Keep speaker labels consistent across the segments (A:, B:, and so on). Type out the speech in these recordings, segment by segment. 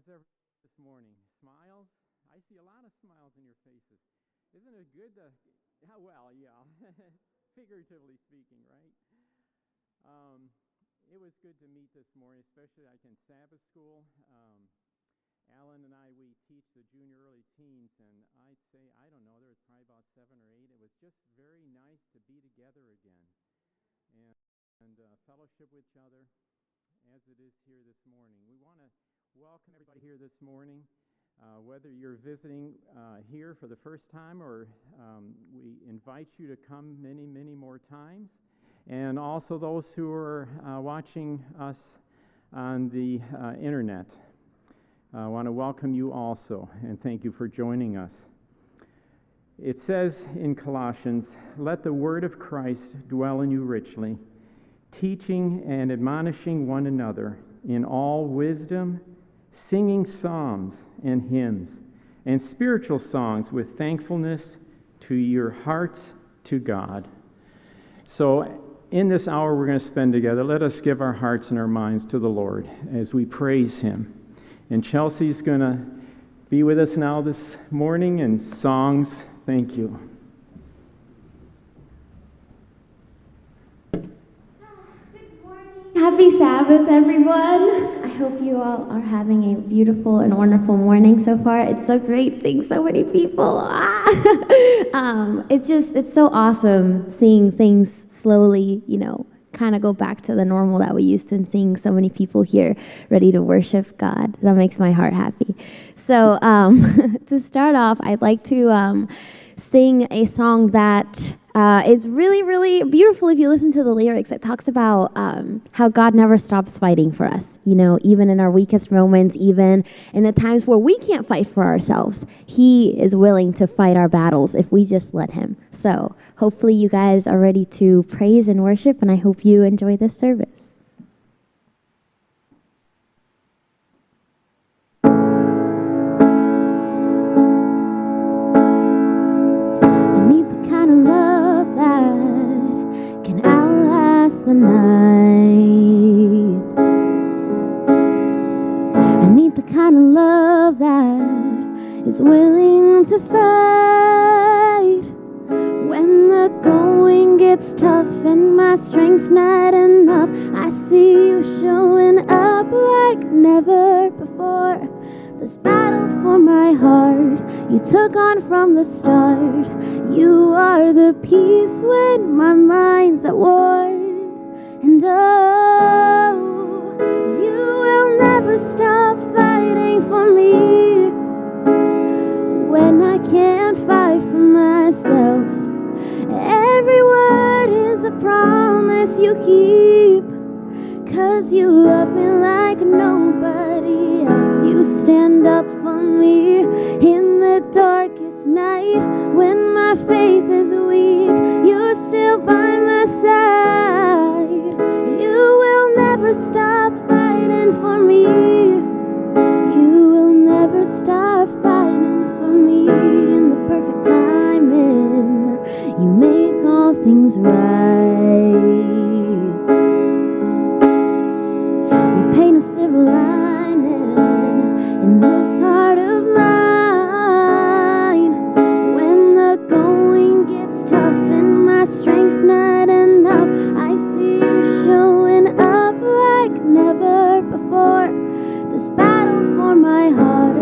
A: How's everyone this morning? Smiles? I see a lot of smiles in your faces. Isn't it good to, well, yeah, figuratively speaking, right? It was good to meet this morning, especially like in Sabbath school. Alan and I, we teach the junior early teens, and I'd say, I don't know, there was probably about 7 or 8. It was just very nice to be together again and fellowship with each other as it is here this morning. We want to welcome everybody here this morning, whether you're visiting here for the first time or we invite you to come many, many more times. And also those who are watching us on the internet. I want to welcome you also and thank you for joining us. It says in Colossians, "Let the word of Christ dwell in you richly, teaching and admonishing one another in all wisdom, singing psalms and hymns and spiritual songs with thankfulness to your hearts to God." So in this hour we're going to spend together, let us give our hearts and our minds to the Lord as we praise Him. And Chelsea's going to be with us now this morning in songs. Thank you.
B: Happy Sabbath, everyone. I hope you all are having a beautiful and wonderful morning so far. It's so great seeing so many people. It's so awesome seeing things slowly, kind of go back to the normal that we used to, and seeing so many people here ready to worship God. That makes my heart happy. So to start off, I'd like to sing a song that is really, really beautiful if you listen to the lyrics. It talks about how God never stops fighting for us. Even in our weakest moments, even in the times where we can't fight for ourselves, He is willing to fight our battles if we just let Him. So hopefully you guys are ready to praise and worship, and I hope you enjoy this service. The night. I need the kind of love that is willing to fight when the going gets tough and my strength's not enough. I see you showing up like never before. This battle for my heart you took on from the start. You are the peace when my mind's at war. And oh, you will never stop fighting for me when I can't fight for myself. Every word is a promise you keep, 'cause you love me like nobody else. You stand up for me in the darkest night when my faith is weak. You're still by my side. You will never stop fighting for me. You will never stop fighting for me. In the perfect timing, you make all things right. You paint a silver lining in this heart of mine. When the going gets tough and my strength's not enough, I see you showing up like never before. This battle for my heart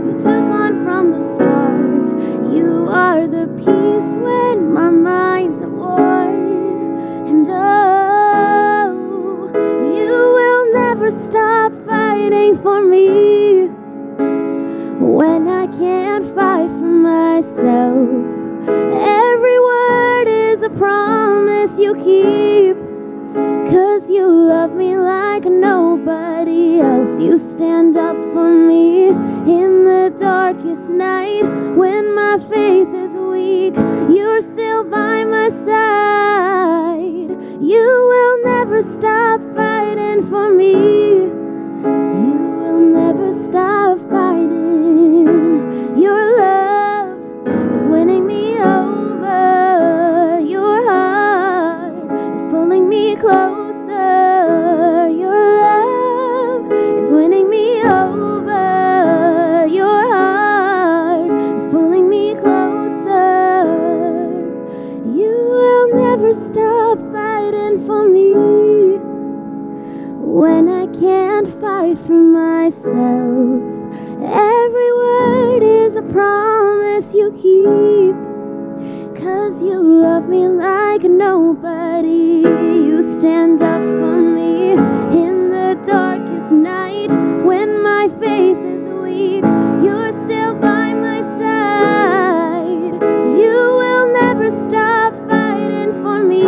B: you took on from the start. You are the peace when my mind's at war. And oh, you will never stop fighting for me when I can't fight for myself. Every word is a promise you keep, 'cause you love me like nobody else. You stand up for me in the darkest night when my faith is weak. You're still by my side. You will never stop fighting for me. You will never stop fighting. Your love is winning me over. Your heart is pulling me closer. Your love is winning me over. when I can't fight for myself. Every word is a promise you keep, 'cause you love me like nobody. You stand up for me in the darkest night when my faith is weak. You're still by my side. You will never stop fighting for me.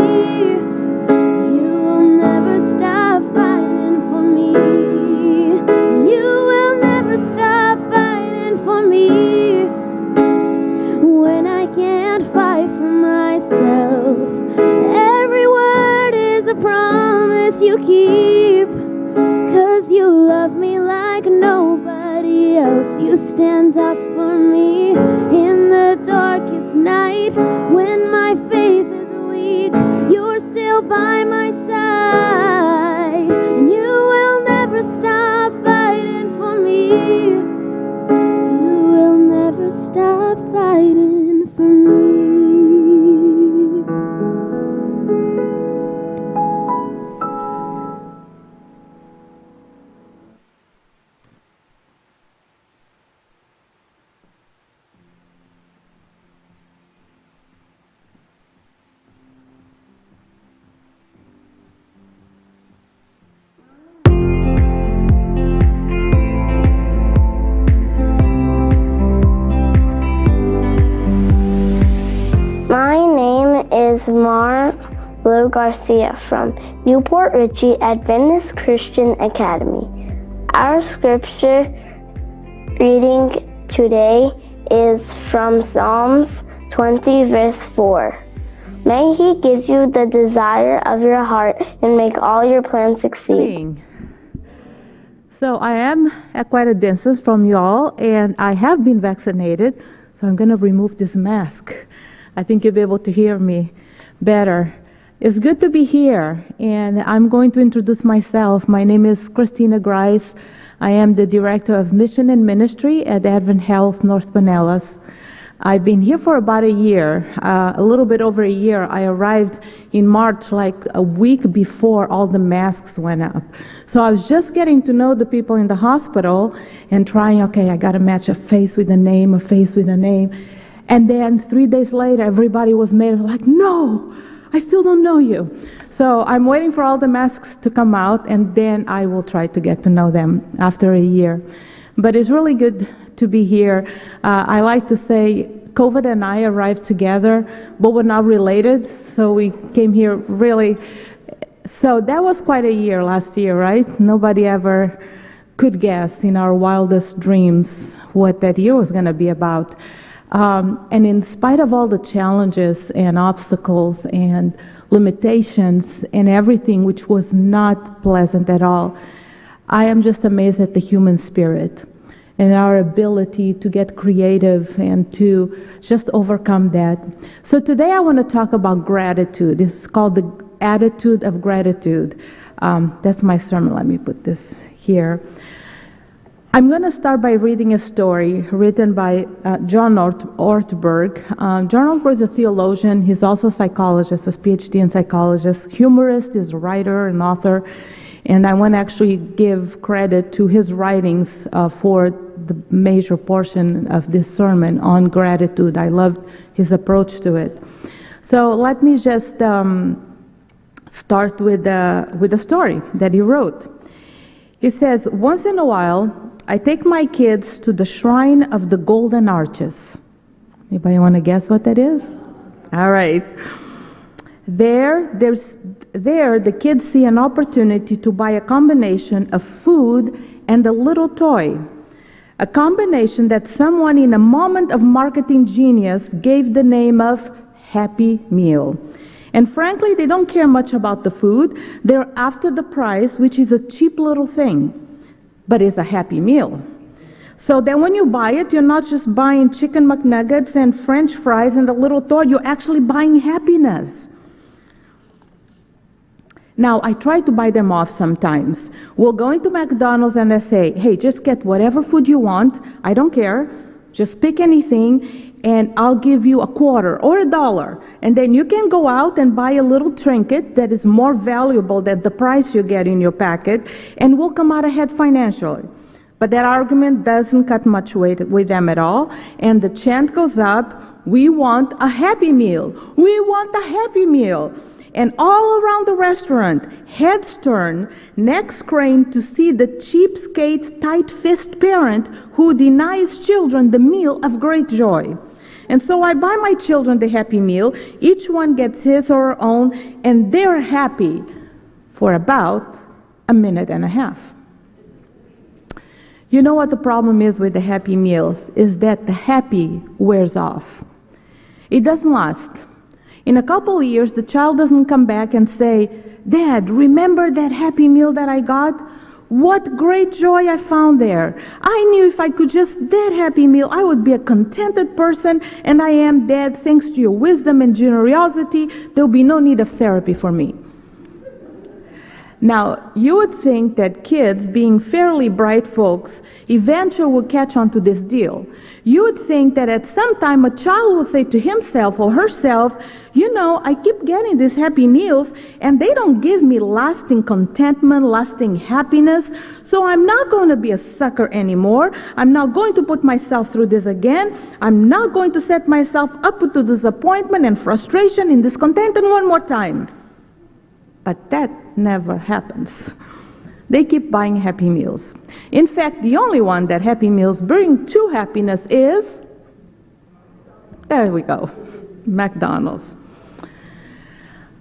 B: You will never stop fighting for me. You will never stop fighting for me when I can't fight for myself. Every word is a promise you keep, 'cause you love me like nobody else. You stand up for me in the darkest night when my faith is weak. You're still by my side, and you will never stop fighting for me. You will never stop fighting for me.
C: My name is Marlo Garcia from Newport Richey Adventist Christian Academy. Our scripture reading today is from Psalms 20, verse 4. May He give you the desire of your heart and make all your plans succeed.
D: So I am quite a distance from you all, and I have been vaccinated, so I'm going to remove this mask. I think you'll be able to hear me better. It's good to be here, and I'm going to introduce myself. My name is Christina Grice. I am the Director of Mission and Ministry at Advent Health North Pinellas. I've been here for about a year, a little bit over a year. I arrived in March, like a week before all the masks went up. So I was just getting to know the people in the hospital and trying, okay, I got to match a face with a name, a face with a name. And then 3 days later, everybody was made like, no, I still don't know you. So I'm waiting for all the masks to come out, and then I will try to get to know them after a year. But it's really good to be here. I like to say COVID and I arrived together, but we're not related. So we came here really. So that was quite a year last year, right? Nobody ever could guess in our wildest dreams what that year was going to be about. And in spite of all the challenges and obstacles and limitations and everything, which was not pleasant at all, I am just amazed at the human spirit and our ability to get creative and to just overcome that. So today I want to talk about gratitude. This is called the attitude of gratitude. That's my sermon. Let me put this here. I'm going to start by reading a story written by John Ortberg. John Ortberg is a theologian. He's also a psychologist, a PhD in psychologist, humorist, is a writer and author. And I want to actually give credit to his writings for the major portion of this sermon on gratitude. I loved his approach to it. So let me just start with a story that he wrote. He says, once in a while, I take my kids to the Shrine of the Golden Arches. Anybody want to guess what that is? All right. There, the kids see an opportunity to buy a combination of food and a little toy. A combination that someone in a moment of marketing genius gave the name of Happy Meal. And frankly, they don't care much about the food. They're after the price, which is a cheap little thing, but it's a happy meal. So then when you buy it, you're not just buying chicken McNuggets and French fries and a little toy, you're actually buying happiness. Now, I try to buy them off sometimes. We'll go into McDonald's and I say, hey, just get whatever food you want. I don't care. Just pick anything, and I'll give you a quarter or $1. And then you can go out and buy a little trinket that is more valuable than the price you get in your packet, and we'll come out ahead financially. But that argument doesn't cut much weight with them at all. And the chant goes up, we want a Happy Meal. We want a Happy Meal. And all around the restaurant, heads turn, necks crane to see the cheapskate, tight-fist parent who denies children the meal of great joy. And so I buy my children the Happy Meal. Each one gets his or her own, and they're happy for about a minute and a half. You know what the problem is with the Happy Meals? Is that the happy wears off. It doesn't last. In a couple of years, the child doesn't come back and say, Dad, remember that Happy Meal that I got? What great joy I found there. I knew if I could just that Happy Meal, I would be a contented person, and I am, Dad, thanks to your wisdom and generosity, there will be no need of therapy for me. Now, you would think that kids, being fairly bright folks, eventually will catch on to this deal. You would think that at some time a child will say to himself or herself, you know, I keep getting these Happy Meals and they don't give me lasting contentment, lasting happiness, so I'm not going to be a sucker anymore. I'm not going to put myself through this again. I'm not going to set myself up to disappointment and frustration and discontentment one more time. But that never happens. They keep buying Happy Meals. In fact, the only one that Happy Meals bring to happiness is, there we go, McDonald's.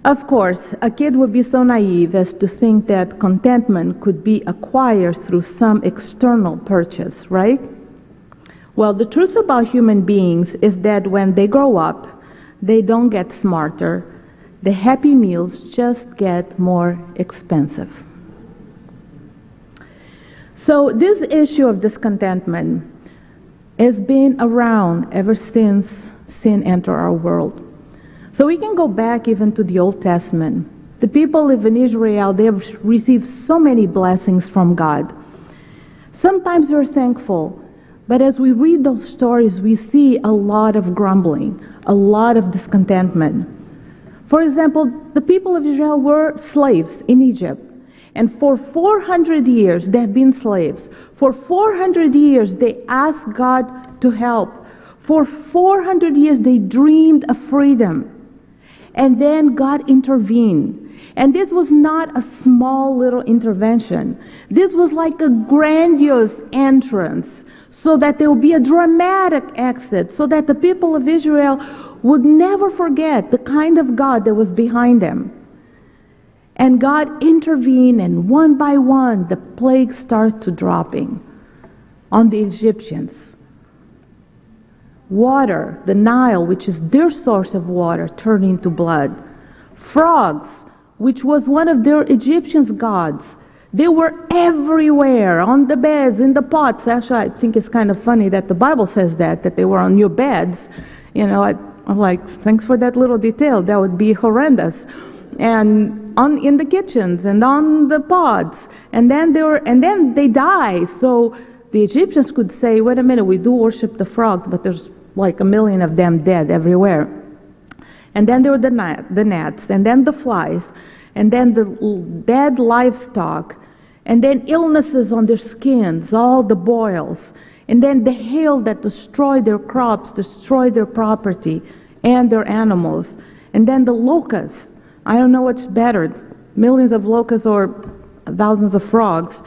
D: Of course, a kid would be so naive as to think that contentment could be acquired through some external purchase, right? Well, the truth about human beings is that when they grow up, they don't get smarter. The Happy Meals just get more expensive. So this issue of discontentment has been around ever since sin entered our world. So we can go back even to the Old Testament. The people of Israel, they have received so many blessings from God. Sometimes they're thankful, but as we read those stories, we see a lot of grumbling, a lot of discontentment. For example, the people of Israel were slaves in Egypt. And for 400 years, they have been slaves. For 400 years, they asked God to help. For 400 years, they dreamed of freedom. And then God intervened. And this was not a small little intervention. This was like a grandiose entrance, so that there would be a dramatic exit, so that the people of Israel would never forget the kind of God that was behind them. And God intervened, and one by one, the plagues started dropping on the Egyptians. Water, the Nile, which is their source of water, turned into blood. Frogs, which was one of their Egyptian gods, they were everywhere, on the beds, in the pots. Actually, I think it's kind of funny that the Bible says that they were on your beds. You know, I'm like, thanks for that little detail. That would be horrendous. And in the kitchens and on the pots. And then they die. So the Egyptians could say, wait a minute, we do worship the frogs, but there's like 1 million of them dead everywhere. And then there were the gnats, and then the flies, and then the dead livestock, and then illnesses on their skins, all the boils, and then the hail that destroyed their crops, destroyed their property and their animals, and then the locusts. I don't know what's better, millions of locusts or thousands of frogs.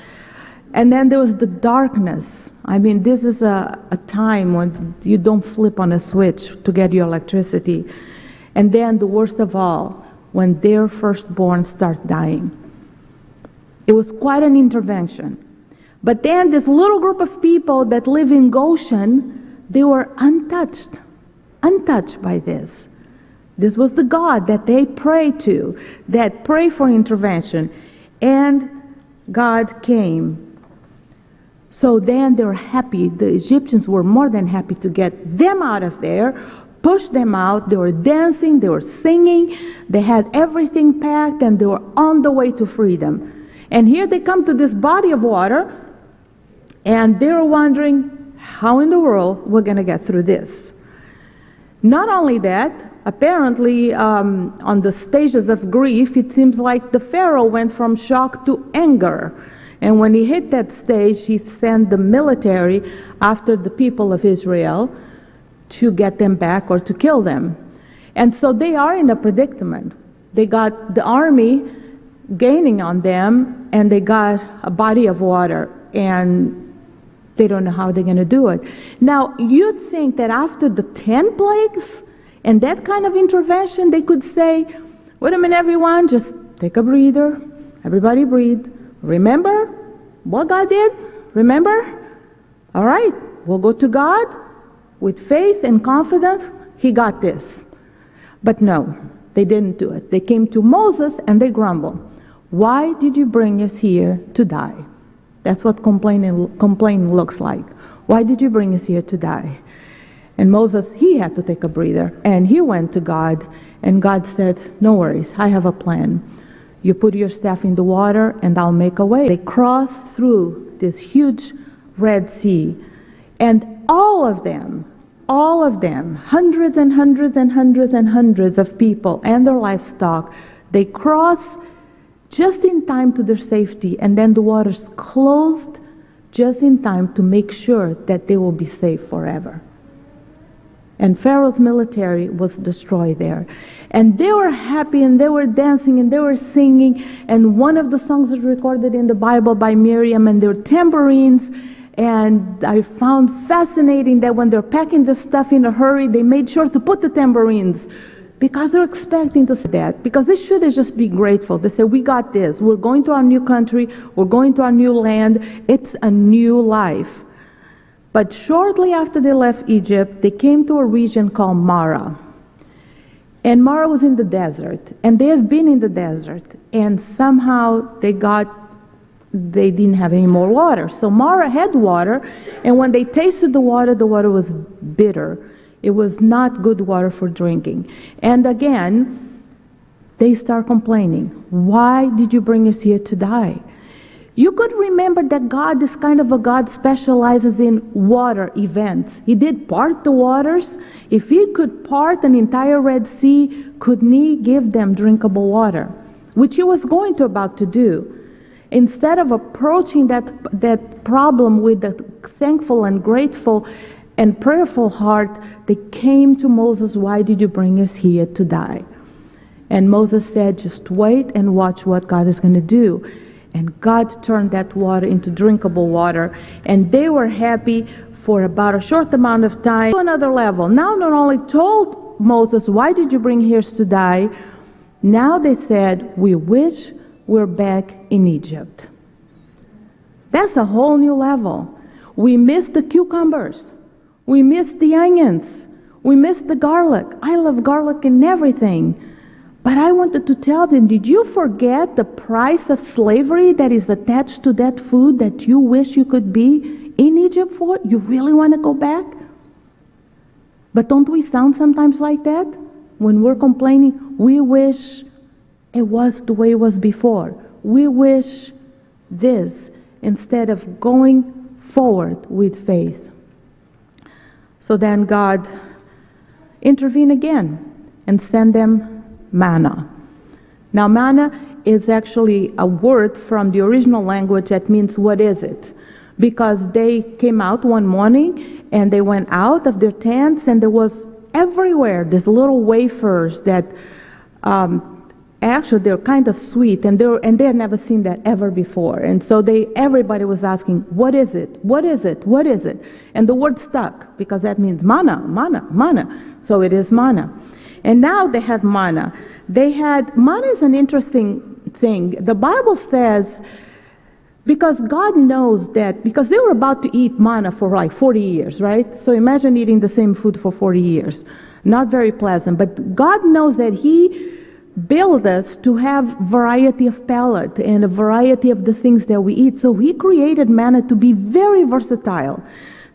D: And then there was the darkness. I mean, this is a time when you don't flip on a switch to get your electricity. And then the worst of all, when their firstborn start dying. It was quite an intervention. But then this little group of people that live in Goshen, they were untouched by this. This was the God that they prayed to, that prayed for intervention. And God came. So then they were happy. The Egyptians were more than happy to get them out of there, push them out. They were dancing, they were singing, they had everything packed, and they were on the way to freedom. And here they come to this body of water, and they're wondering, how in the world we're going to get through this. Not only that, apparently on the stages of grief, it seems like the Pharaoh went from shock to anger. And when he hit that stage, he sent the military after the people of Israel to get them back or to kill them. And so they are in a predicament. They got the army gaining on them, and they got a body of water, and they don't know how they're going to do it. Now, you'd think that after the 10 plagues and that kind of intervention, they could say, wait a minute, everyone, just take a breather. Everybody breathe. Remember what God did? Remember? All right, we'll go to God with faith and confidence. He got this. But no, they didn't do it. They came to Moses and they grumbled. Why did you bring us here to die? That's what complaining looks like. Why did you bring us here to die? And Moses, he had to take a breather. And he went to God. And God said, no worries, I have a plan. You put your staff in the water and I'll make a way. They crossed through this huge Red Sea. And all of them, hundreds and hundreds and hundreds and hundreds of people and their livestock, they crossed just in time to their safety, and then the waters closed just in time to make sure that they will be safe forever. And Pharaoh's military was destroyed there. And they were happy, and they were dancing, and they were singing, and one of the songs is recorded in the Bible by Miriam, and their tambourines. And I found fascinating that when they're packing the stuff in a hurry, they made sure to put the tambourines, because they're expecting to see that. Because they should just be grateful. They say, we got this. We're going to our new country. We're going to our new land. It's a new life. But shortly after they left Egypt, they came to a region called Mara. And Mara was in the desert. And they have been in the desert. And somehow they didn't have any more water. So Mara had water. And when they tasted the water was bitter. It was not good water for drinking. And again, they start complaining. Why did you bring us here to die? You could remember that God is kind of a God specializes in water events. He did part the waters. If he could part an entire Red Sea, couldn't he give them drinkable water? Which he was about to do. Instead of approaching that problem with a thankful and grateful and prayerful heart, they came to Moses, why did you bring us here to die? And Moses said, just wait and watch what God is going to do. And God turned that water into drinkable water. And they were happy for about a short amount of time. To another level. Now not only told Moses, why did you bring us to die? Now they said, we wish we're back in Egypt. That's a whole new level. We miss the cucumbers. We miss the onions. We miss the garlic. I love garlic in everything. But I wanted to tell them, did you forget the price of slavery that is attached to that food that you wish you could be in Egypt for? You really want to go back? But don't we sound sometimes like that? When we're complaining, we wish it was the way it was before. We wish this instead of going forward with faith. So then God intervened again and sent them manna. Now manna is actually a word from the original language that means what is it? Because they came out one morning and they went out of their tents and there was everywhere these little wafers that actually they're kind of sweet and they had never seen that ever before. And so everybody was asking, what is it? What is it? What is it? And the word stuck because that means manna, manna, manna. So it is manna. And now they have manna. Manna is an interesting thing. The Bible says, because God knows that, because they were about to eat manna for like 40 years, right? So imagine eating the same food for 40 years. Not very pleasant. But God knows that he built us to have variety of palate and a variety of the things that we eat. So he created manna to be very versatile.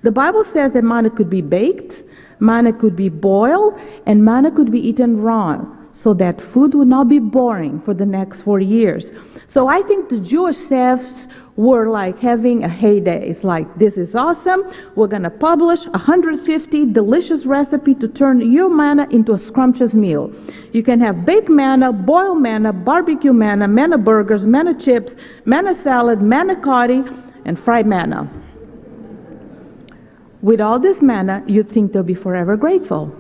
D: The Bible says that manna could be baked, manna could be boiled, and manna could be eaten raw. so that food would not be boring for the next 40 years. So I think the Jewish chefs were like having a heyday. It's like, this is awesome. We're going to publish 150 delicious recipes to turn your manna into a scrumptious meal. You can have baked manna, boiled manna, barbecue manna, manna burgers, manna chips, manna salad, manna cotti, and fried manna. With all this manna, you'd think they'll be forever grateful.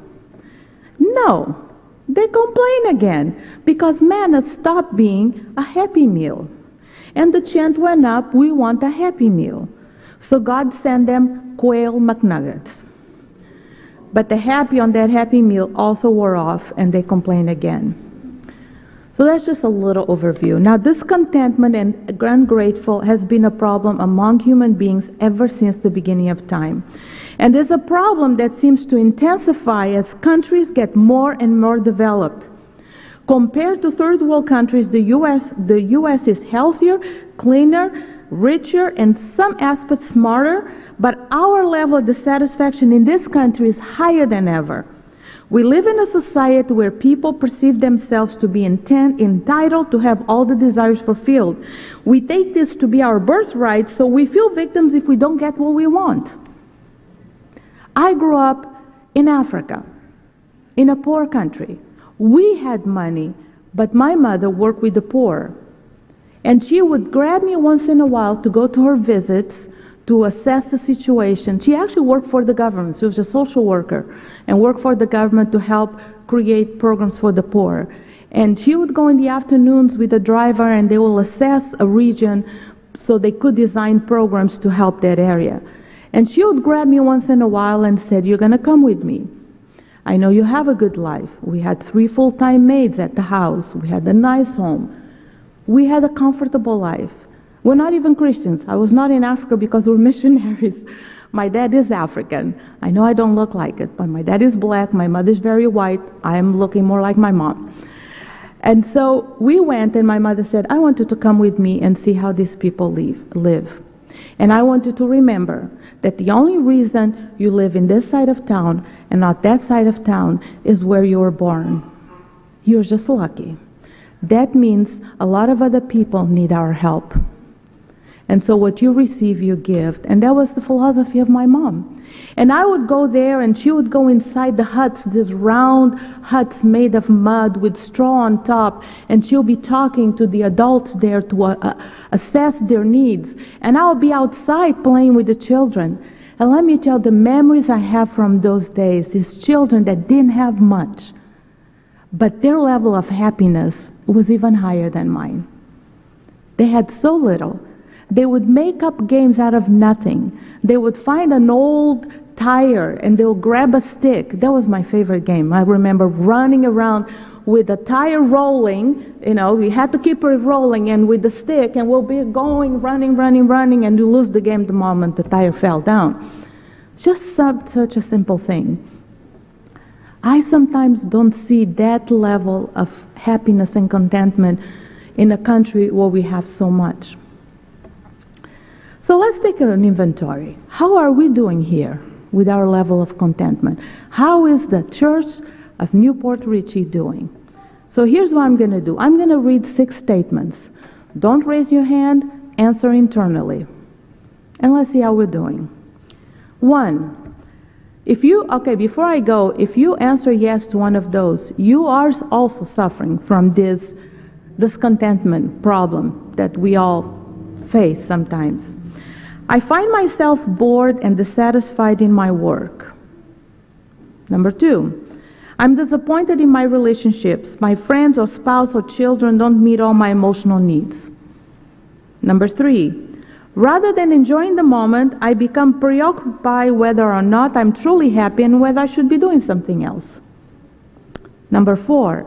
D: No. They complain again because manna stopped being a happy meal. And the chant went up, we want a happy meal. So God sent them quail McNuggets. But the happy on that happy meal also wore off and they complained again. So that's just a little overview. Now, discontentment and ungrateful has been a problem among human beings ever since the beginning of time. And it's a problem that seems to intensify as countries get more and more developed. Compared to third world countries, the U.S. is healthier, cleaner, richer, and some aspects smarter, but our level of dissatisfaction in this country is higher than ever. We live in a society where people perceive themselves to be entitled to have all the desires fulfilled. We take this to be our birthright, so we feel victims if we don't get what we want. I grew up in Africa, in a poor country. We had money, but my mother worked with the poor. And she would grab me once in a while to go to her visits to assess the situation. She actually worked for the government. She was a social worker and worked for the government to help create programs for the poor. And she would go in the afternoons with a driver and they will assess a region so they could design programs to help that area. And she would grab me once in a while and said, "You're going to come with me. I know you have a good life." We had 3 full-time maids at the house. We had a nice home. We had a comfortable life. We're not even Christians. I was not in Africa because we're missionaries. My dad is African. I know I don't look like it, but my dad is black. My mother's very white. I am looking more like my mom. And so we went, and my mother said, "I want you to come with me and see how these people live. And I want you to remember that the only reason you live in this side of town and not that side of town is where you were born. You're just lucky. That means a lot of other people need our help. And so what you receive, you give." And that was the philosophy of my mom. And I would go there, and she would go inside the huts, these round huts made of mud with straw on top, and she'll be talking to the adults there to assess their needs. And I'll be outside playing with the children. And let me tell you, the memories I have from those days is children that didn't have much, but their level of happiness was even higher than mine. They had so little. They would make up games out of nothing. They would find an old tire and they'll grab a stick. That was my favorite game. I remember running around with the tire rolling. We had to keep it rolling, and with the stick, and we'll be going, running, and you lose the game the moment the tire fell down. Just such a simple thing. I sometimes don't see that level of happiness and contentment in a country where we have so much. So let's take an inventory. How are we doing here with our level of contentment? How is the Church of Newport Richey doing? So here's what I'm going to do. I'm going to read 6 statements. Don't raise your hand, answer internally. And let's see how we're doing. 1, before I go, if you answer yes to one of those, you are also suffering from this discontentment problem that we all face sometimes. I find myself bored and dissatisfied in my work. Number 2, I'm disappointed in my relationships. My friends or spouse or children don't meet all my emotional needs. Number 3, rather than enjoying the moment, I become preoccupied whether or not I'm truly happy and whether I should be doing something else. Number 4,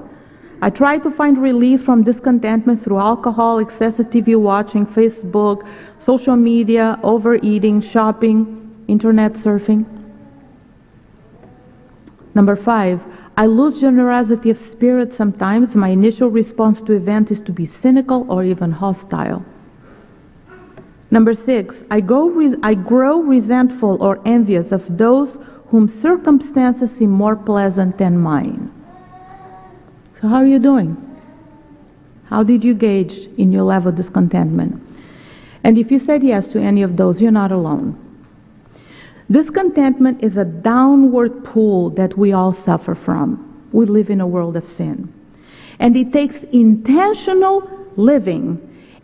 D: I try to find relief from discontentment through alcohol, excessive TV watching, Facebook, social media, overeating, shopping, internet surfing. Number 5, I lose generosity of spirit sometimes. My initial response to events is to be cynical or even hostile. Number 6, I grow resentful or envious of those whom circumstances seem more pleasant than mine. So how are you doing? How did you gauge in your level of discontentment? And if you said yes to any of those, you're not alone. Discontentment is a downward pull that we all suffer from. We live in a world of sin. And it takes intentional living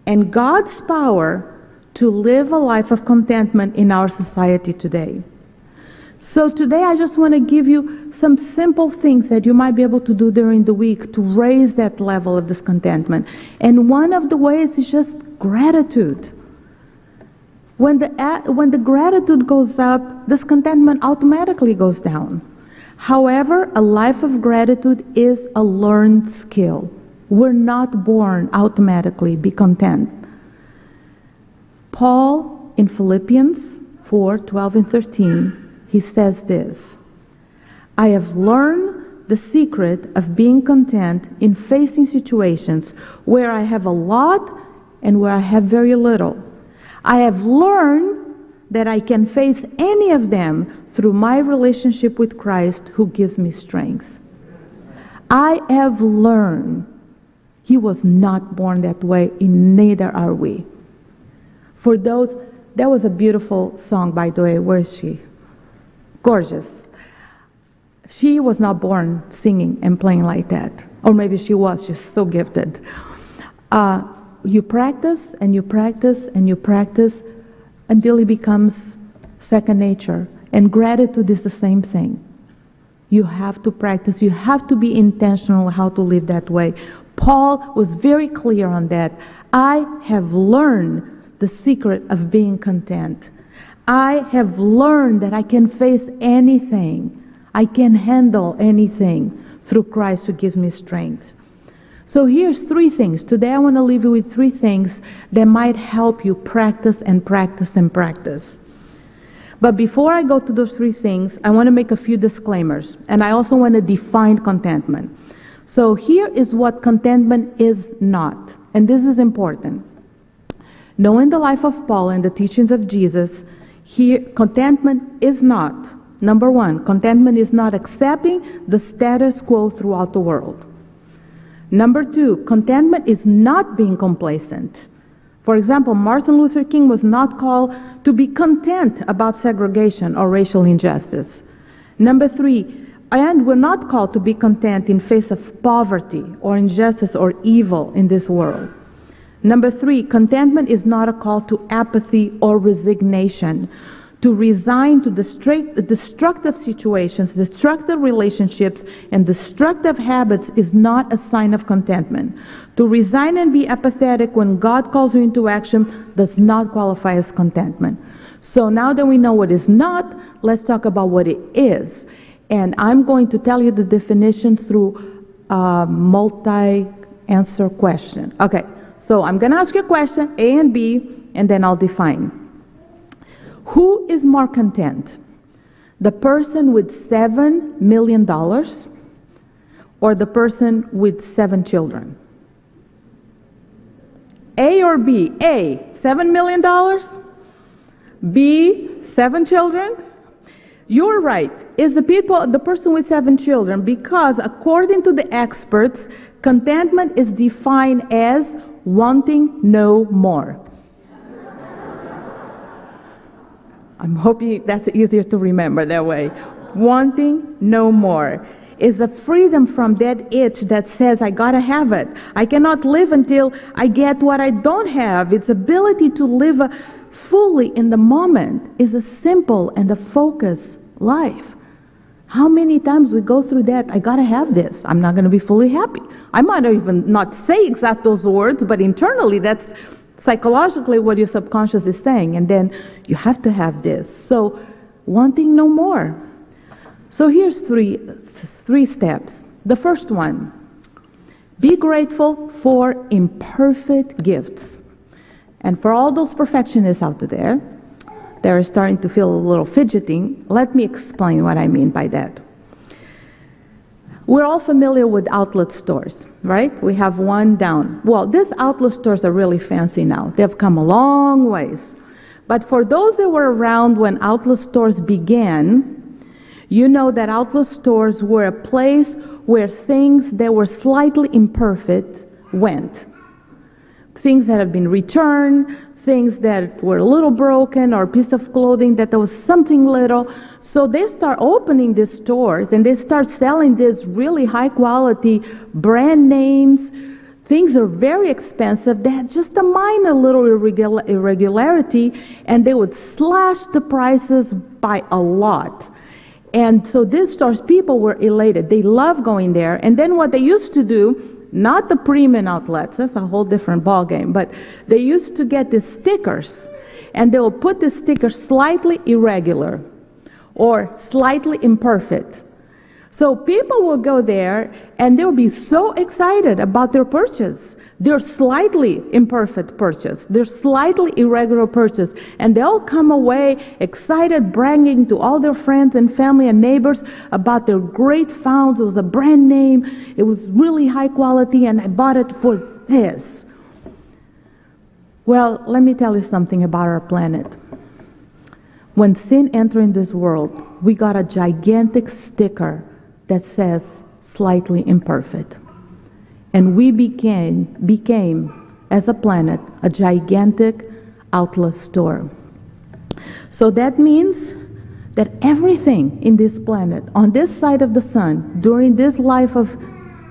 D: and God's power to live a life of contentment in our society today. So today I just want to give you some simple things that you might be able to do during the week to raise that level of discontentment. And one of the ways is just gratitude. When the gratitude goes up, discontentment automatically goes down. However, a life of gratitude is a learned skill. We're not born automatically be content. Paul in Philippians 4:12 and 13, he says this, I have learned the secret of being content in facing situations where I have a lot and where I have very little. I have learned that I can face any of them through my relationship with Christ who gives me strength. I have learned. He was not born that way, and neither are we. For those, that was a beautiful song, by the way. Where is she? Gorgeous. She was not born singing and playing like that. Or maybe she was, she's so gifted. You practice and you practice and you practice until it becomes second nature. And gratitude is the same thing. You have to practice. You have to be intentional how to live that way. Paul was very clear on that. I have learned the secret of being content. I have learned that I can face anything. I can handle anything through Christ who gives me strength. So here's three things. Today I want to leave you with three things that might help you practice and practice and practice. But before I go to those three things, I want to make a few disclaimers. And I also want to define contentment. So here is what contentment is not. And this is important. Knowing the life of Paul and the teachings of Jesus, here contentment is not. Number one, contentment is not accepting the status quo throughout the world. Number two, contentment is not being complacent. For example, Martin Luther King was not called to be content about segregation or racial injustice. Number three, and we're not called to be content in face of poverty or injustice or evil in this world. Number three, contentment is not a call to apathy or resignation. To resign to destructive situations, destructive relationships, and destructive habits is not a sign of contentment. To resign and be apathetic when God calls you into action does not qualify as contentment. So now that we know what is not, let's talk about what it is. And I'm going to tell you the definition through a multi-answer question. Okay, so I'm going to ask you a question, A and B, and then I'll define. Who is more content? The person with $7 million or the person with 7 children? A or B? A, $7 million. B, 7 children. You're right. Is the person with 7 children, because according to the experts, contentment is defined as wanting no more. I'm hoping that's easier to remember that way. Wanting no more is a freedom from that itch that says, I gotta have it. I cannot live until I get what I don't have. Its ability to live fully in the moment is a simple and a focused life. How many times we go through that, I gotta have this. I'm not gonna be fully happy. I might even not say exact those words, but internally that's psychologically what your subconscious is saying, and then you have to have this. So wanting no more. So here's three steps. The first one, be grateful for imperfect gifts. And for all those perfectionists out there that are starting to feel a little fidgeting, let me explain what I mean by that. We're all familiar with outlet stores, right? We have one down. Well, these outlet stores are really fancy now. They've come a long ways. But for those that were around when outlet stores began, You know that outlet stores were a place where things that were slightly imperfect went. Things that have been returned, things that were a little broken, or a piece of clothing that there was something little. So they start opening these stores and they start selling these really high quality brand names. Things are very expensive. They had just a minor little irregularity, and they would slash the prices by a lot. And so these stores, people were elated. They loved going there. And then what they used to do, not the premium outlets, that's a whole different ballgame, but they used to get these stickers, and they will put the sticker slightly irregular or slightly imperfect. So people will go there and they'll be so excited about their purchase, their slightly imperfect purchase, their slightly irregular purchase, and they'll come away excited, bragging to all their friends and family and neighbors about their great finds. It was a brand name, it was really high quality, and I bought it for this. Well, let me tell you something about our planet. When sin entered in this world, we got a gigantic sticker that says slightly imperfect. And we became, as a planet, a gigantic outlet store. So that means that everything in this planet, on this side of the sun, during this life of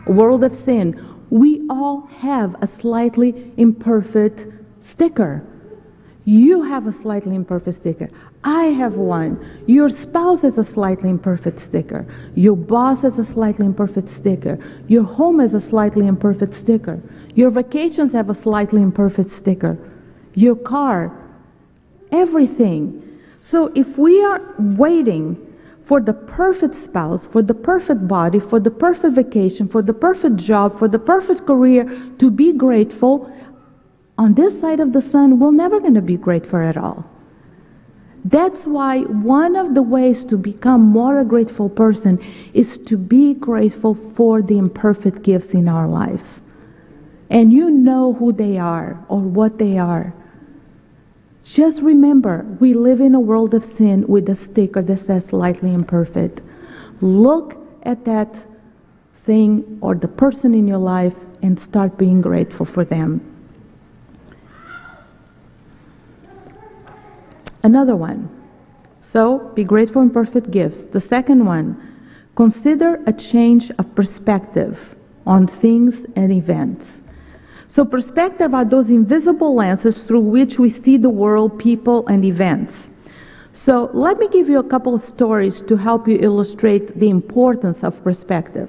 D: world of sin, we all have a slightly imperfect sticker. You have a slightly imperfect sticker. I have one. Your spouse has a slightly imperfect sticker. Your boss has a slightly imperfect sticker. Your home has a slightly imperfect sticker. Your vacations have a slightly imperfect sticker. Your car, everything. So if we are waiting for the perfect spouse, for the perfect body, for the perfect vacation, for the perfect job, for the perfect career to be grateful, on this side of the sun, we're never going to be grateful at all. That's why one of the ways to become more a grateful person is to be grateful for the imperfect gifts in our lives. And you know who they are or what they are. Just remember, we live in a world of sin with a sticker that says slightly imperfect. Look at that thing or the person in your life and start being grateful for them. Another one. So, be grateful for imperfect gifts. The second one, consider a change of perspective on things and events. So, perspective are those invisible lenses through which we see the world, people, and events. So, let me give you a couple of stories to help you illustrate the importance of perspective.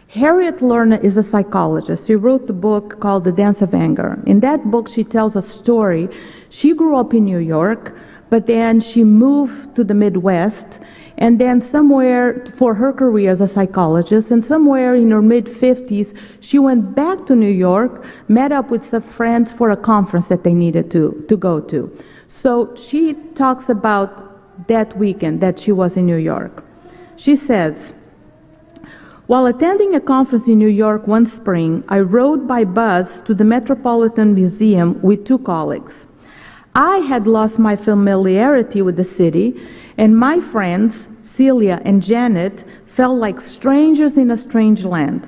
D: Harriet Lerner is a psychologist. She wrote a book called The Dance of Anger. In that book, she tells a story. She grew up in New York, but then she moved to the Midwest, and then somewhere for her career as a psychologist, and somewhere in her mid-50s, she went back to New York, met up with some friends for a conference that they needed to go to. So she talks about that weekend that she was in New York. She says, "While attending a conference in New York one spring, I rode by bus to the Metropolitan Museum with two colleagues. I had lost my familiarity with the city, and my friends, Celia and Janet, felt like strangers in a strange land.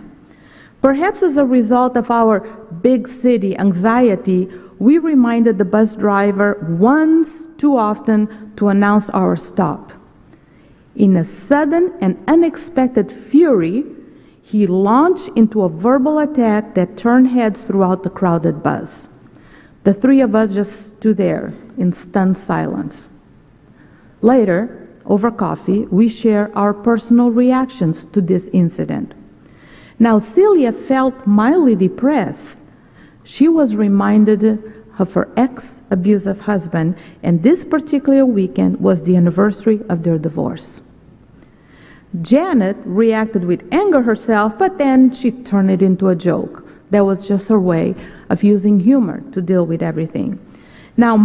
D: Perhaps as a result of our big city anxiety, we reminded the bus driver once too often to announce our stop. In a sudden and unexpected fury, he launched into a verbal attack that turned heads throughout the crowded bus. The three of us just stood there in stunned silence. Later, over coffee, we share our personal reactions to this incident. Now, Celia felt mildly depressed. She was reminded of her ex-abusive husband, and this particular weekend was the anniversary of their divorce. Janet reacted with anger herself, but then she turned it into a joke. That was just her way of using humor to deal with everything. Now,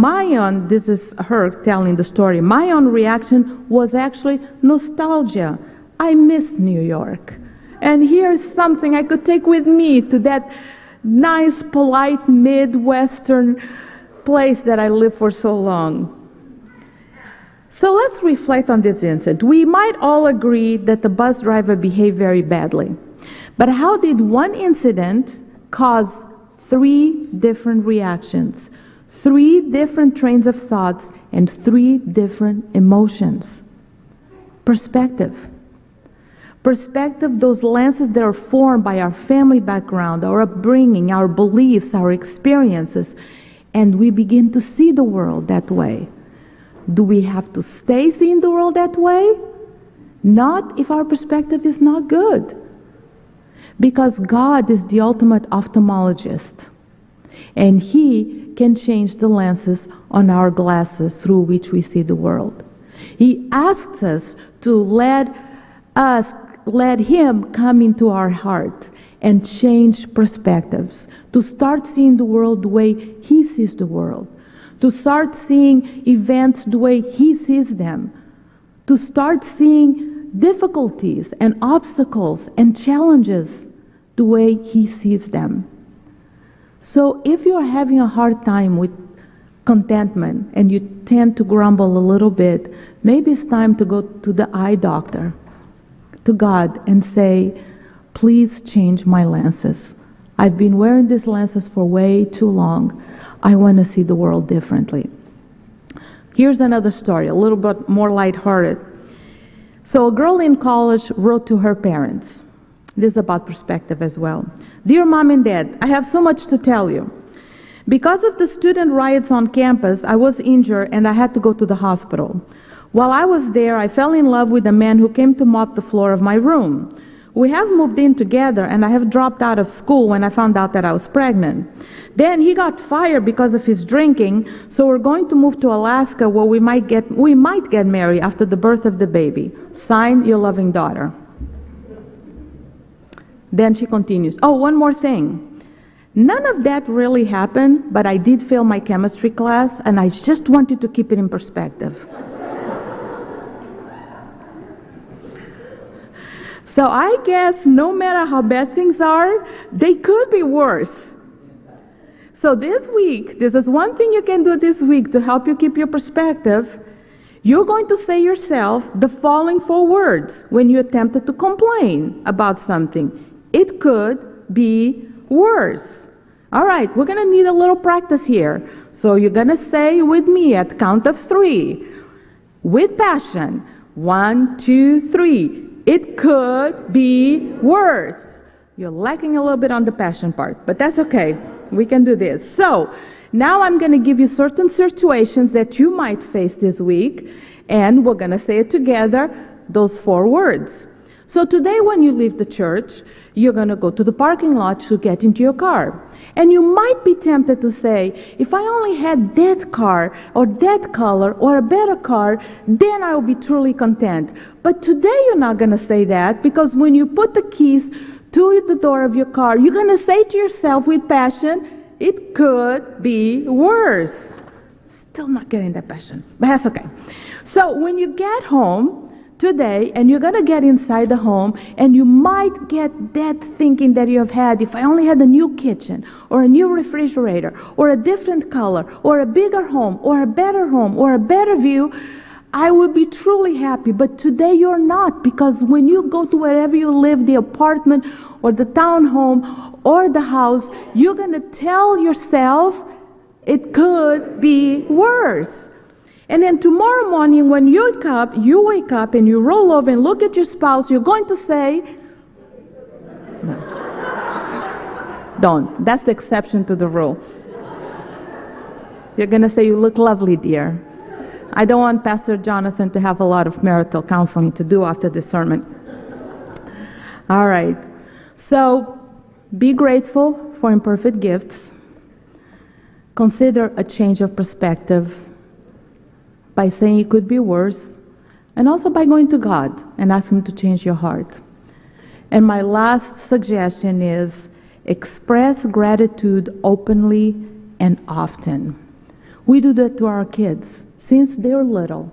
D: this is her telling the story, my own reaction was actually nostalgia. I miss New York. And here's something I could take with me to that nice, polite, Midwestern place that I lived for so long. So let's reflect on this incident. We might all agree that the bus driver behaved very badly. But how did one incident cause 3 different reactions, 3 different trains of thoughts, and 3 different emotions? Perspective. Perspective, those lenses that are formed by our family background, our upbringing, our beliefs, our experiences, and we begin to see the world that way. Do we have to stay seeing the world that way? Not if our perspective is not good. Because God is the ultimate ophthalmologist, and He can change the lenses on our glasses through which we see the world. He asks us to let Him come into our heart and change perspectives, to start seeing the world the way He sees the world, to start seeing events the way He sees them, to start seeing difficulties and obstacles and challenges the way He sees them. So if you're having a hard time with contentment and you tend to grumble a little bit, maybe it's time to go to the eye doctor, to God, and say, please change my lenses. I've been wearing these lenses for way too long. I want to see the world differently. Here's another story, a little bit more lighthearted. So a girl in college wrote to her parents. This is about perspective as well. Dear Mom and Dad, I have so much to tell you. Because of the student riots on campus, I was injured and I had to go to the hospital. While I was there, I fell in love with a man who came to mop the floor of my room. We have moved in together, and I have dropped out of school when I found out that I was pregnant. Then he got fired because of his drinking, so we're going to move to Alaska where we might get married after the birth of the baby. Sign, your loving daughter. Then she continues, oh, one more thing. None of that really happened, but I did fail my chemistry class, and I just wanted to keep it in perspective. So I guess no matter how bad things are, they could be worse. So this week, this is one thing you can do this week to help you keep your perspective. You're going to say yourself the following 4 words when you're tempted to complain about something. It could be worse. All right, we're going to need a little practice here. So you're going to say with me at count of 3, with passion. 1, 2, 3. It could be worse. You're lacking a little bit on the passion part, but that's okay. We can do this. So now I'm going to give you certain situations that you might face this week, and we're going to say it together, those 4 words. So today when you leave the church, you're going to go to the parking lot to get into your car. And you might be tempted to say, if I only had that car or that color or a better car, then I will be truly content. But today you're not going to say that, because when you put the keys to the door of your car, you're going to say to yourself with passion, it could be worse. Still not getting that passion, but that's okay. So when you get home today, and you're going to get inside the home, and you might get that thinking that you have had, if I only had a new kitchen, or a new refrigerator, or a different color, or a bigger home, or a better view, I would be truly happy. But today you're not, because when you go to wherever you live, the apartment, or the townhome, or the house, you're going to tell yourself, it could be worse. And then tomorrow morning when you wake up and you roll over and look at your spouse, you're going to say, no. Don't. That's the exception to the rule. You're going to say, you look lovely, dear. I don't want Pastor Jonathan to have a lot of marital counseling to do after this sermon. All right. So be grateful for imperfect gifts. Consider a change of perspective by saying it could be worse, and also by going to God and asking Him to change your heart. And my last suggestion is express gratitude openly and often. We do that to our kids since they're little.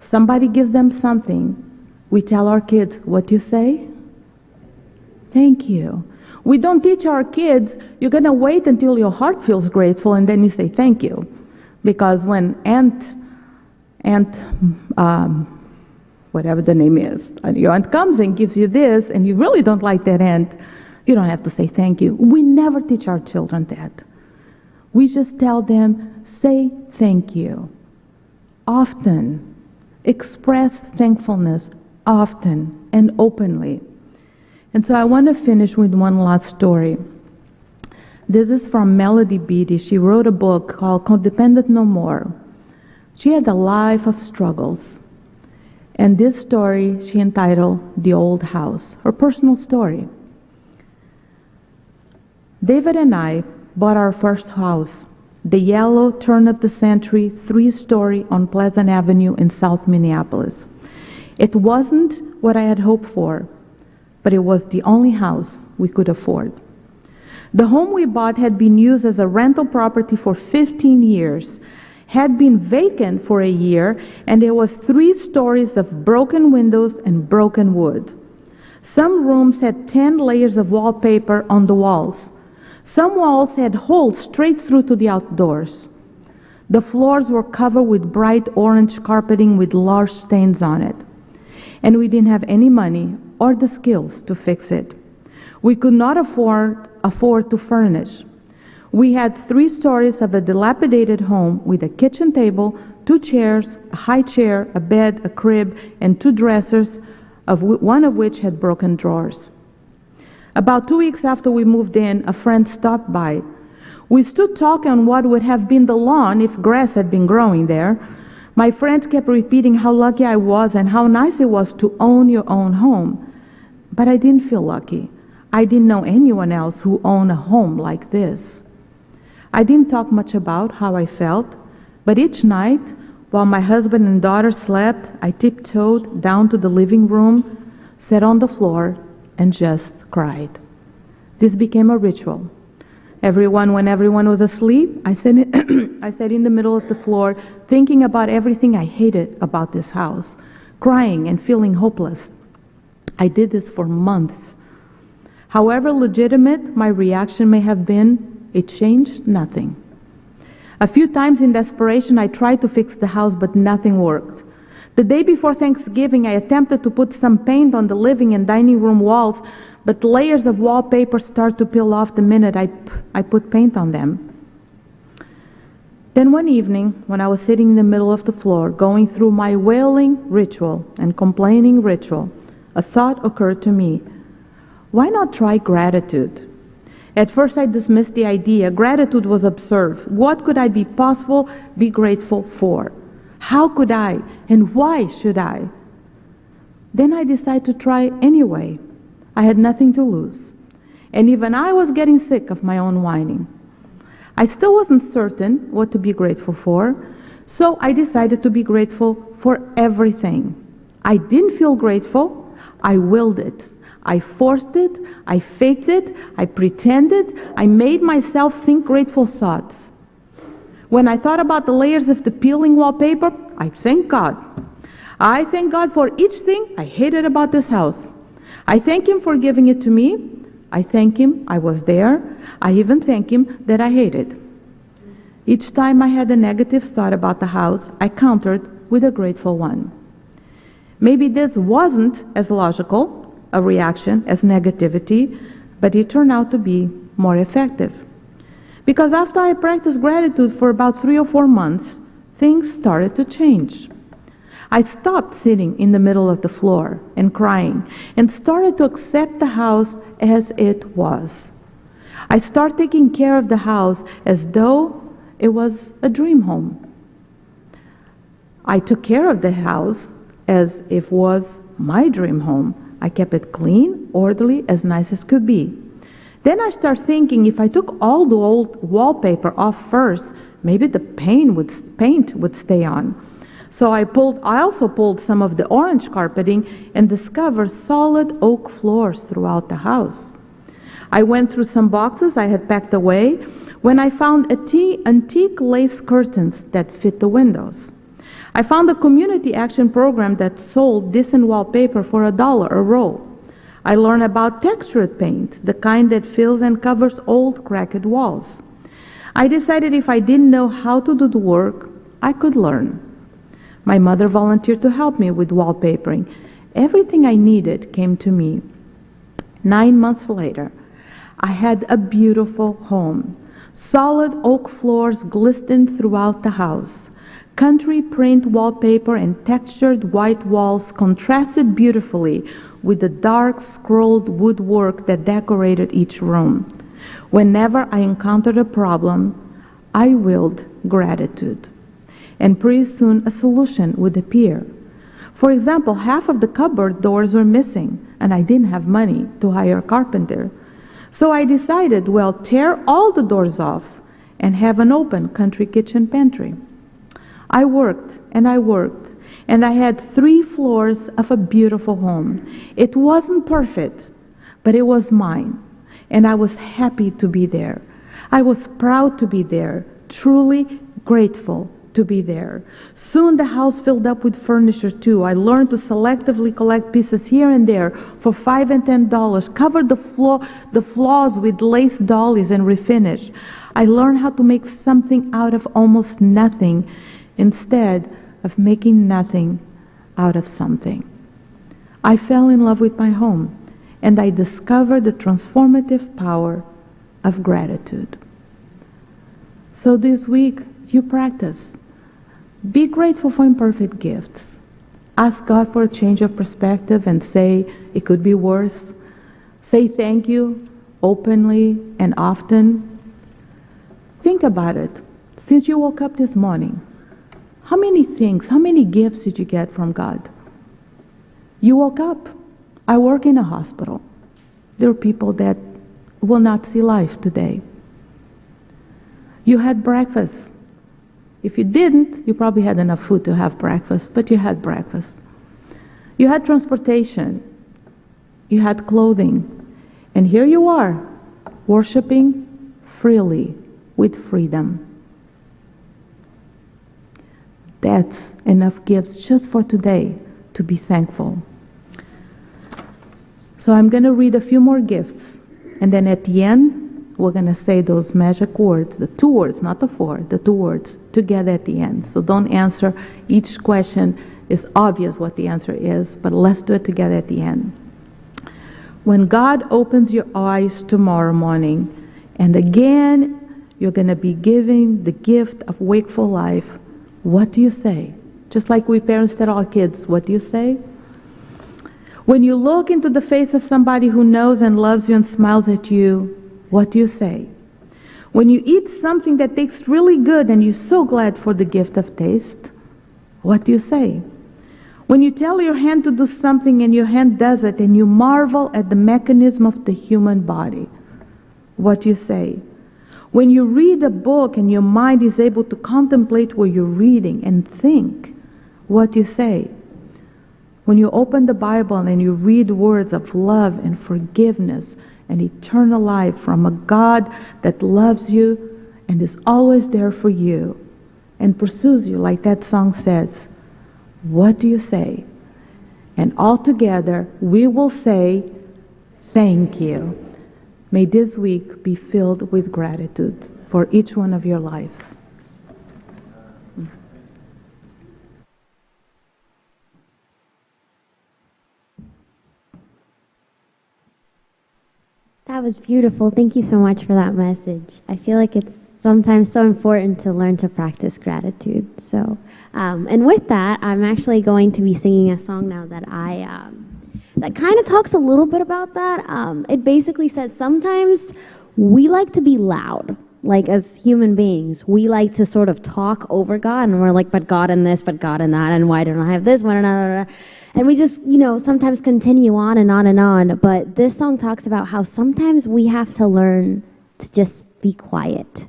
D: Somebody gives them something, we tell our kids, what do you say? Thank you. We don't teach our kids, you're going to wait until your heart feels grateful and then you say thank you. Because when Aunt Aunt, whatever the name is, your aunt comes and gives you this, and you really don't like that aunt, you don't have to say thank you. We never teach our children that. We just tell them, say thank you. Often. Express thankfulness often and openly. And so I want to finish with one last story. This is from Melody Beattie. She wrote a book called Codependent No More. She had a life of struggles. And this story she entitled The Old House, her personal story. David and I bought our first house, the yellow turn-of-the-century 3-story on Pleasant Avenue in South Minneapolis. It wasn't what I had hoped for, but it was the only house we could afford. The home we bought had been used as a rental property for 15 years, had been vacant for a year, and there was 3 stories of broken windows and broken wood. Some rooms had 10 layers of wallpaper on the walls. Some walls had holes straight through to the outdoors. The floors were covered with bright orange carpeting with large stains on it. And we didn't have any money or the skills to fix it. We could not afford to furnish. We had 3 stories of a dilapidated home with a kitchen table, 2 chairs, a high chair, a bed, a crib, and 2 dressers, one of which had broken drawers. About 2 weeks after we moved in, a friend stopped by. We stood talking on what would have been the lawn if grass had been growing there. My friend kept repeating how lucky I was and how nice it was to own your own home. But I didn't feel lucky. I didn't know anyone else who owned a home like this. I didn't talk much about how I felt, but each night, while my husband and daughter slept, I tiptoed down to the living room, sat on the floor, and just cried. This became a ritual. When everyone was asleep, I sat in the middle of the floor, thinking about everything I hated about this house, crying and feeling hopeless. I did this for months. However legitimate my reaction may have been, it changed nothing. A few times in desperation, I tried to fix the house, but nothing worked. The day before Thanksgiving, I attempted to put some paint on the living and dining room walls, but layers of wallpaper started to peel off the minute I put paint on them. Then one evening, when I was sitting in the middle of the floor, going through my wailing ritual and complaining ritual, a thought occurred to me. Why not try gratitude? At first, I dismissed the idea. Gratitude was absurd. What could I be grateful for? How could I, and why should I? Then I decided to try anyway. I had nothing to lose. And even I was getting sick of my own whining. I still wasn't certain what to be grateful for, so I decided to be grateful for everything. I didn't feel grateful. I willed it. I forced it. I faked it. I pretended. I made myself think grateful thoughts. When I thought about the layers of the peeling wallpaper, I thank God. I thank God for each thing I hated about this house. I thank Him for giving it to me. I thank Him I was there. I even thank Him that I hated. Each time I had a negative thought about the house, I countered with a grateful one. Maybe this wasn't as logical a reaction as negativity, but it turned out to be more effective. Because after I practiced gratitude for about 3 or 4 months, things started to change. I stopped sitting in the middle of the floor and crying and started to accept the house as it was. I started taking care of the house as though it was a dream home. I took care of the house as if it was my dream home. I kept it clean, orderly, as nice as could be. Then I started thinking if I took all the old wallpaper off first, maybe the paint would stay on. So I also pulled some of the orange carpeting and discovered solid oak floors throughout the house. I went through some boxes I had packed away when I found antique lace curtains that fit the windows. I found a community action program that sold decent wallpaper for $1 a roll. I learned about textured paint, the kind that fills and covers old cracked walls. I decided if I didn't know how to do the work, I could learn. My mother volunteered to help me with wallpapering. Everything I needed came to me. 9 months later, I had a beautiful home. Solid oak floors glistened throughout the house. Country print wallpaper and textured white walls contrasted beautifully with the dark scrolled woodwork that decorated each room. Whenever I encountered a problem, I willed gratitude, and pretty soon a solution would appear. For example, half of the cupboard doors were missing, and I didn't have money to hire a carpenter. So I decided, well, tear all the doors off and have an open country kitchen pantry. I worked, and I had 3 floors of a beautiful home. It wasn't perfect, but it was mine, and I was happy to be there. I was proud to be there, truly grateful to be there. Soon the house filled up with furniture too. I learned to selectively collect pieces here and there for $5 and $10, covered the floors with lace dollies and refinish. I learned how to make something out of almost nothing instead of making nothing out of something. I fell in love with my home, and I discovered the transformative power of gratitude. So this week, you practice. Be grateful for imperfect gifts. Ask God for a change of perspective and say, it could be worse. Say thank you openly and often. Think about it. Since you woke up this morning, how many gifts did you get from God? You woke up. I work in a hospital. There are people that will not see life today. You had breakfast. If you didn't, you probably had enough food to have breakfast, but you had breakfast. You had transportation. You had clothing. And here you are, worshiping freely with freedom. That's enough gifts just for today to be thankful. So I'm going to read a few more gifts, and then at the end, we're going to say those magic words, the 2 words, not the 4, the 2 words together at the end. So don't answer each question. It's obvious what the answer is, but let's do it together at the end. When God opens your eyes tomorrow morning, and again, you're going to be giving the gift of wakeful life, what do you say? Just like we parents tell our kids, what do you say? When you look into the face of somebody who knows and loves you and smiles at you, what do you say? When you eat something that tastes really good and you're so glad for the gift of taste, what do you say? When you tell your hand to do something and your hand does it and you marvel at the mechanism of the human body, what do you say? When you read a book and your mind is able to contemplate what you're reading and think, what do you say? When you open the Bible and you read words of love and forgiveness and eternal life from a God that loves you and is always there for you and pursues you like that song says, what do you say? And all together we will say, thank you. May this week be filled with gratitude for each one of your lives.
B: That was beautiful. Thank you so much for that message. I feel like it's sometimes so important to learn to practice gratitude. So, and with that, I'm actually going to be singing a song now that that kind of talks a little bit about that. It basically says sometimes we like to be loud. Like as human beings, we like to sort of talk over God, and we're like, but God in this, but God in that, and why don't I have this, one another? And we just, sometimes continue on and on and on. But this song talks about how sometimes we have to learn to just be quiet.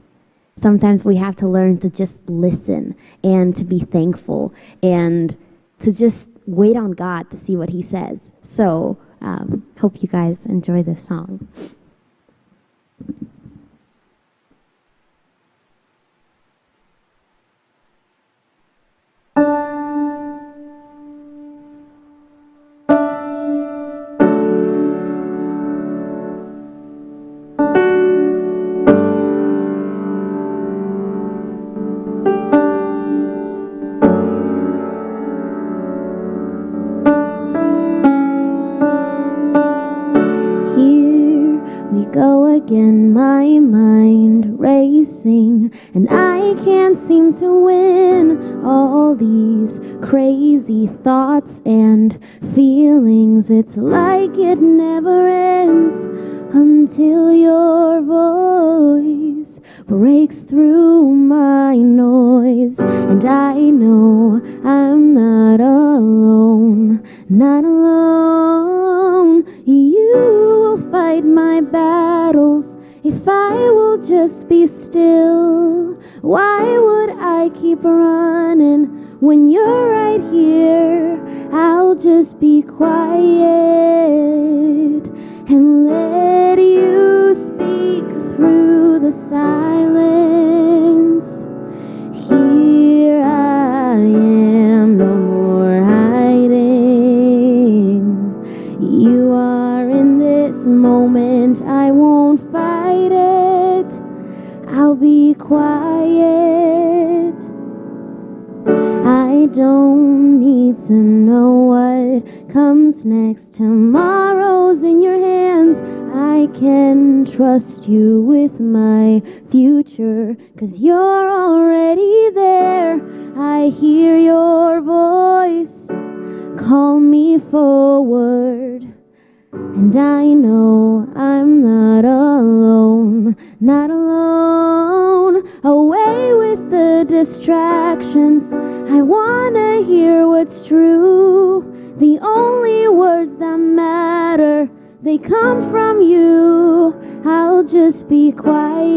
B: Sometimes we have to learn to just listen and to be thankful and to just wait on God to see what He says. So, hope you guys enjoy this song. and my mind racing, and I can't seem to win all these crazy thoughts and feelings. It's like it never ends until your voice breaks through my noise. And I know I'm not alone, not alone. You will fight my battles if I will just be still. Why would I keep running when you're right here? I'll just be quiet and let you speak through the silence. Here I am, no more hiding. You are in this moment, I won't fight it. I'll be quiet. I don't need to know what comes next. Tomorrow's in your hands. I can trust you with my future, 'cause you're already there. I hear your voice call me forward, and I know I'm not alone, not alone. Away with the distractions, I wanna hear what's true. The only words that matter, they come from you. I'll just be quiet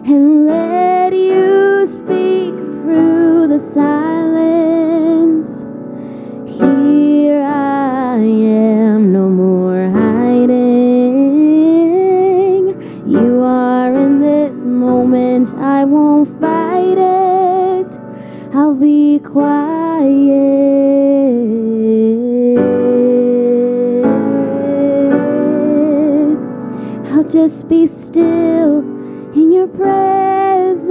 B: and let you speak through the silence. Here I am, no more hiding. You are in this moment, I won't fight it. I'll be quiet. I'll just be still in your presence.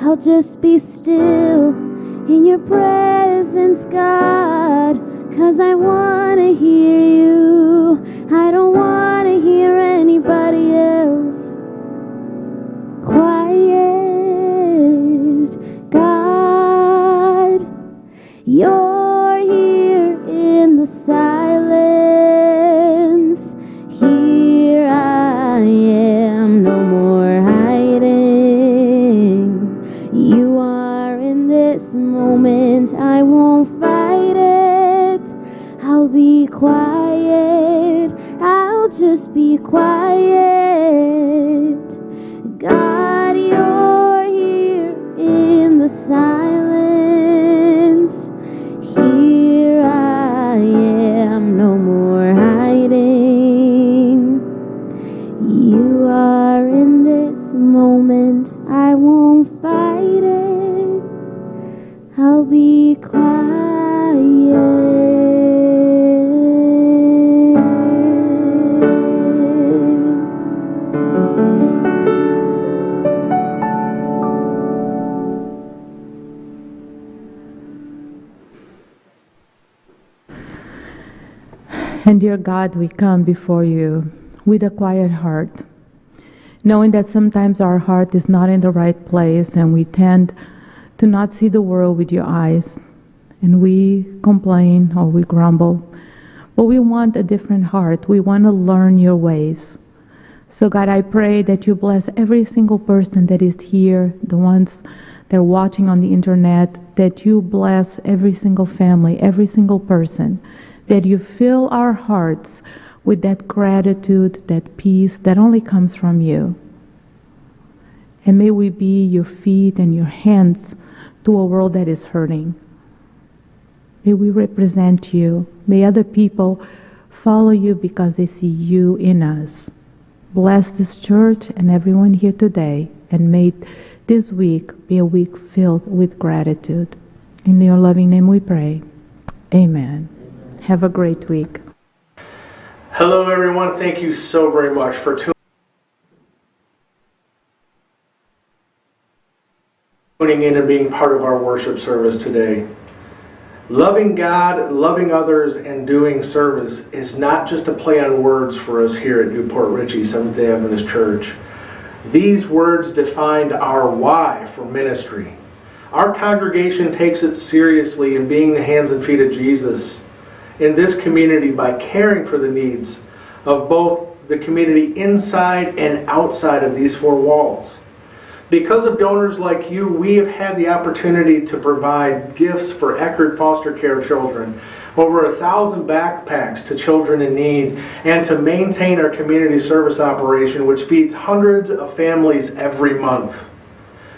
B: I'll just be still in your presence, God, 'cause I wanna hear you. I don't wanna hear anybody else. Quiet, God, you're here in the silence. Here I am, no more hiding. You are in this moment, I won't fight it. I'll be quiet, I'll just be quiet. God, you're here in the silence. Here I am, no more hiding. You are in this moment, I won't fight it. I'll be quiet.
D: And dear God, we come before you with a quiet heart, knowing that sometimes our heart is not in the right place and we tend to not see the world with your eyes, and we complain or we grumble. But we want a different heart. We want to learn your ways. So God, I pray that you bless every single person that is here, the ones that are watching on the internet, that you bless every single family, every single person, that you fill our hearts with that gratitude, that peace that only comes from you. And may we be your feet and your hands to a world that is hurting. May we represent you. May other people follow you because they see you in us. Bless this church and everyone here today, and may this week be a week filled with gratitude. In your loving name we pray. Amen. Have a great week.
E: Hello everyone, thank you so very much for tuning in and being part of our worship service today. Loving God, loving others, and doing service is not just a play on words for us here at New Port Richey Seventh-day Adventist Church. These words defined our why for ministry. Our congregation takes it seriously in being the hands and feet of Jesus in this community by caring for the needs of both the community inside and outside of these four walls. Because of donors like you, we have had the opportunity to provide gifts for Eckerd foster care children, over 1,000 backpacks to children in need, and to maintain our community service operation, which feeds hundreds of families every month.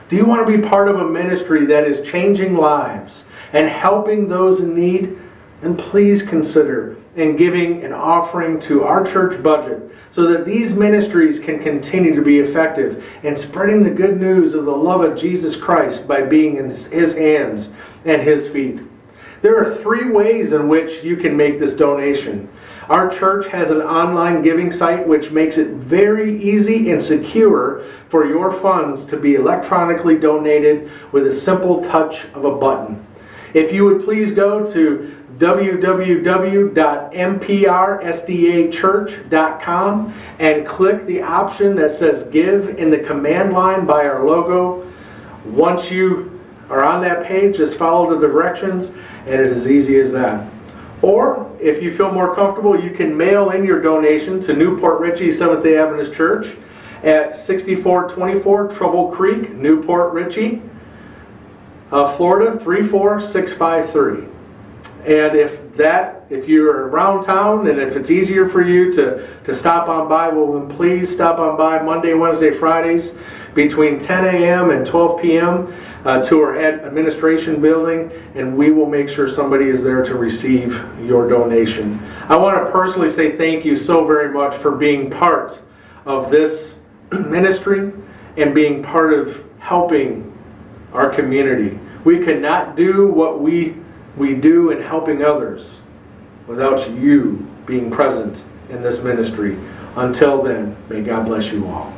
E: Do you want to be part of a ministry that is changing lives and helping those in need? Then please consider in giving an offering to our church budget so that these ministries can continue to be effective in spreading the good news of the love of Jesus Christ by being in His hands and His feet. There are 3 ways in which you can make this donation. Our church has an online giving site which makes it very easy and secure for your funds to be electronically donated with a simple touch of a button. If you would please go to www.mprsdachurch.com and click the option that says Give in the command line by our logo. Once you are on that page, just follow the directions, and it is as easy as that. Or, if you feel more comfortable, you can mail in your donation to New Port Richey Seventh-day Adventist Church at 6424 Trouble Creek, New Port Richey, Florida 34653. And if you're around town and if it's easier for you to stop on by, well, then please stop on by Monday, Wednesday, Fridays between 10 a.m. and 12 p.m. To our administration building, and we will make sure somebody is there to receive your donation. I want to personally say thank you so very much for being part of this ministry and being part of helping our community. We could not do what we do in helping others without you being present in this ministry. Until then, may God bless you all.